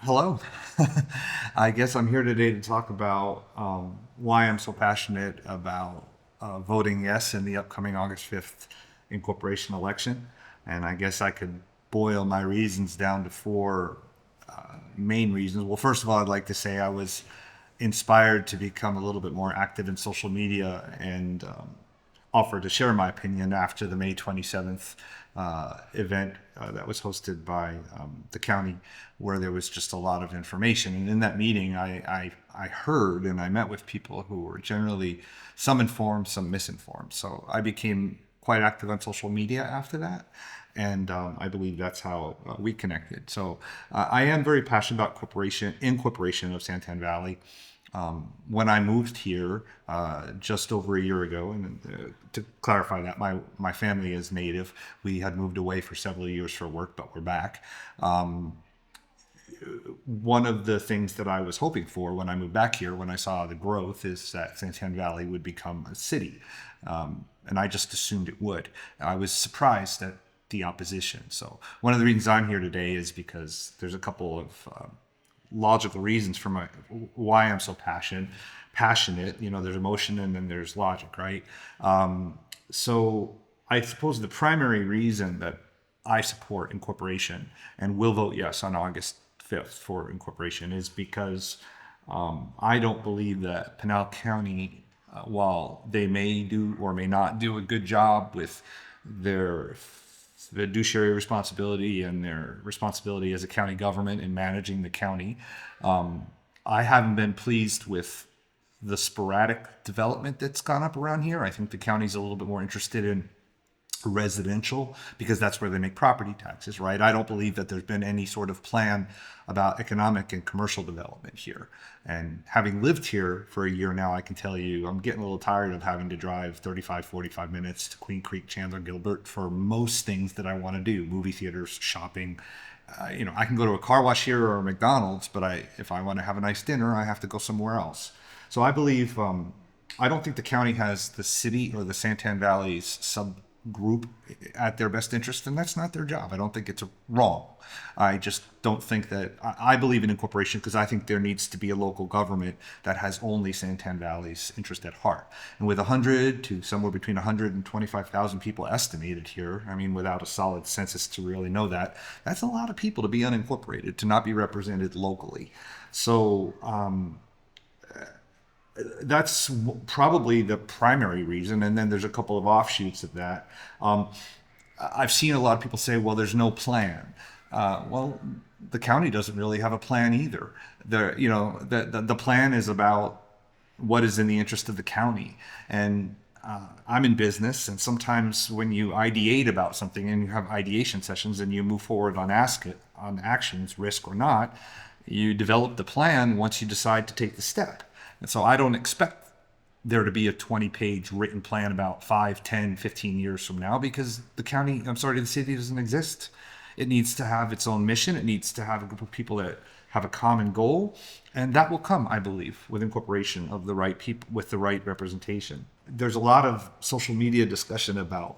Hello. I guess I'm here today to talk about why I'm so passionate about voting yes in the upcoming August 5th incorporation election. And I guess I could boil my reasons down to four main reasons. Well, first of all, I'd like to say I was inspired to become a little bit more active in social media and offer to share my opinion after the May 27th event that was hosted by the county, where there was just a lot of information. And in that meeting, I heard and I met with people who were generally some informed, some misinformed. So I became quite active on social media after that. And I believe that's how we connected. So I am very passionate about incorporation of Santan Valley. When I moved here just over a year ago, and to clarify that, my family is native. We had moved away for several years for work, but we're back. One of the things that I was hoping for when I moved back here, when I saw the growth, is that Santan Valley would become a city. And I just assumed it would. I was surprised at the opposition. So one of the reasons I'm here today is because there's a couple of logical reasons for why I'm so passionate. There's emotion and then there's logic, right? So I suppose the primary reason that I support incorporation and will vote yes on August 5th for incorporation is because I don't believe that Pinal County, while they may do or may not do a good job with their fiduciary responsibility and their responsibility as a county government in managing the county, I haven't been pleased with the sporadic development that's gone up around here. I think the county's a little bit more interested in residential because that's where they make property taxes, right? I don't believe that there's been any sort of plan about economic and commercial development here. And having lived here for a year now, I can tell you I'm getting a little tired of having to drive 35, 45 minutes to Queen Creek, Chandler, Gilbert for most things that I want to do, movie theaters, shopping. I can go to a car wash here or a McDonald's, but if I want to have a nice dinner, I have to go somewhere else. So I believe I don't think the county has the city or the Santan Valley's subgroup at their best interest, and that's not their job. I don't think it's wrong. I just don't think that I believe in incorporation because I think there needs to be a local government that has only Santan Valley's interest at heart. And with 100 to somewhere between 125,000 people estimated here, I mean, without a solid census to really know that, that's a lot of people to be unincorporated, to not be represented locally. So that's probably the primary reason. And then there's a couple of offshoots of that. I've seen a lot of people say, well, there's no plan. Well, the county doesn't really have a plan either. The plan is about what is in the interest of the county. And I'm in business, and sometimes when you ideate about something and you have ideation sessions and you move forward on actions, risk or not, you develop the plan once you decide to take the step. And so I don't expect there to be a 20-page written plan about 5, 10, 15 years from now because the city doesn't exist. It needs to have its own mission. It needs to have a group of people that have a common goal. And that will come, I believe, with incorporation of the right people with the right representation. There's a lot of social media discussion about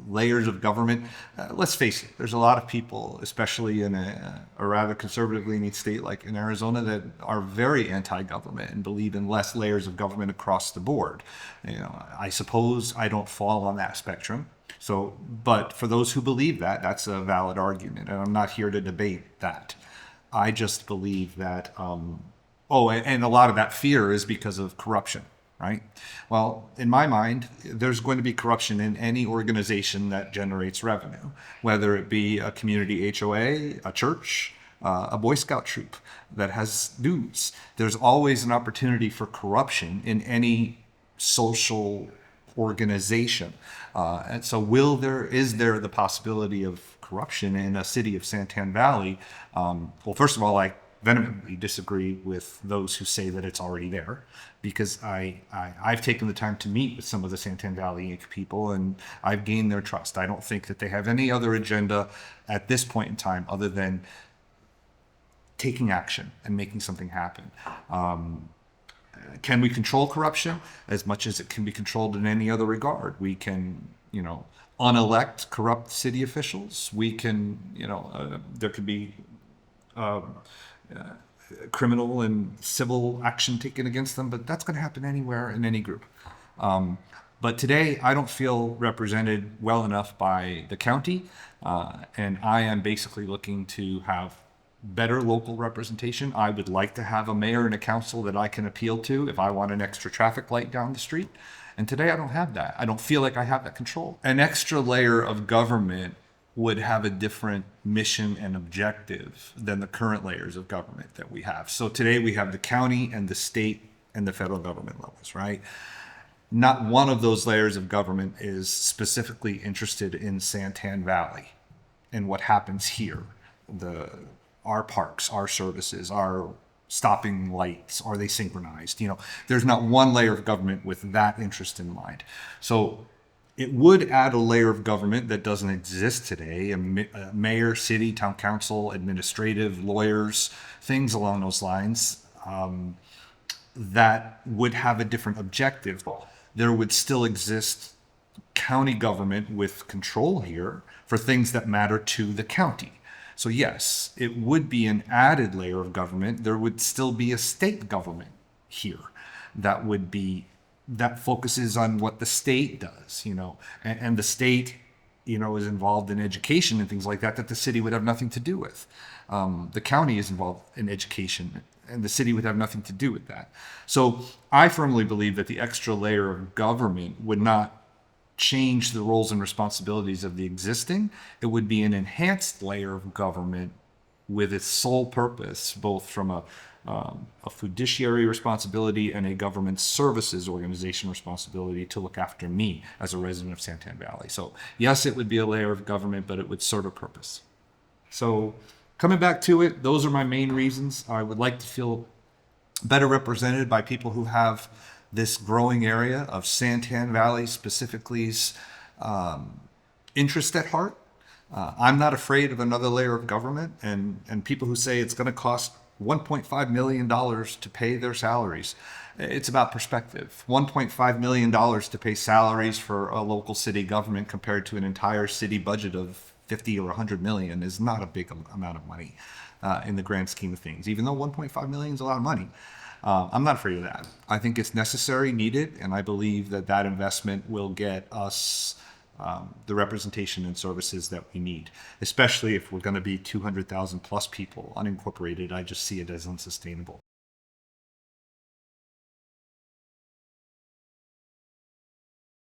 layers of government. Let's face it, there's a lot of people, especially in a rather conservatively leaning state like in Arizona, that are very anti-government and believe in less layers of government across the board. I suppose I don't fall on that spectrum. So, but for those who believe that, that's a valid argument, and I'm not here to debate that. I just believe that, and a lot of that fear is because of corruption, right? Well, in my mind, there's going to be corruption in any organization that generates revenue, whether it be a community HOA, a church, a Boy Scout troop that has dues. There's always an opportunity for corruption in any social organization. And so is there the possibility of corruption in a city of Santan Valley? Well, first of all, I vehemently disagree with those who say that it's already there because I've taken the time to meet with some of the Santan Valley Inc. people and I've gained their trust. I don't think that they have any other agenda at this point in time other than taking action and making something happen. Can we control corruption? As much as it can be controlled in any other regard. We can, unelect corrupt city officials. We can, there could be criminal and civil action taken against them, but that's going to happen anywhere in any group. But today, I don't feel represented well enough by the county, and I am basically looking to have better local representation. I would like to have a mayor and a council that I can appeal to if I want an extra traffic light down the street. And today, I don't have that. I don't feel like I have that control. An extra layer of government would have a different mission and objective than the current layers of government that we have. So today we have the county and the state and the federal government levels, right? Not one of those layers of government is specifically interested in Santan Valley and what happens here. Our parks, our services, our stopping lights, are they synchronized? There's not one layer of government with that interest in mind. So it would add a layer of government that doesn't exist today, a mayor, city, town council, administrative, lawyers, things along those lines, that would have a different objective. There would still exist county government with control here for things that matter to the county. So yes, it would be an added layer of government. There would still be a state government here that focuses on what the state does, and the state, is involved in education and things like that the city would have nothing to do with. The county is involved in education, and the city would have nothing to do with that. So I firmly believe that the extra layer of government would not change the roles and responsibilities of the existing. It would be an enhanced layer of government with its sole purpose, both from a fiduciary responsibility and a government services organization responsibility, to look after me as a resident of Santan Valley. So yes, it would be a layer of government, but it would serve a purpose. So coming back to it, those are my main reasons. I would like to feel better represented by people who have this growing area of Santan Valley specifically's interest at heart. I'm not afraid of another layer of government, and people who say it's going to cost $1.5 million to pay their salaries. It's about perspective. $1.5 million to pay salaries for a local city government compared to an entire city budget of 50 or 100 million is not a big amount of money in the grand scheme of things, even though 1.5 million is a lot of money. I'm not afraid of that. I think it's necessary, needed, and I believe that investment will get us the representation and services that we need, especially if we're going to be 200,000 plus people unincorporated. I just see it as unsustainable.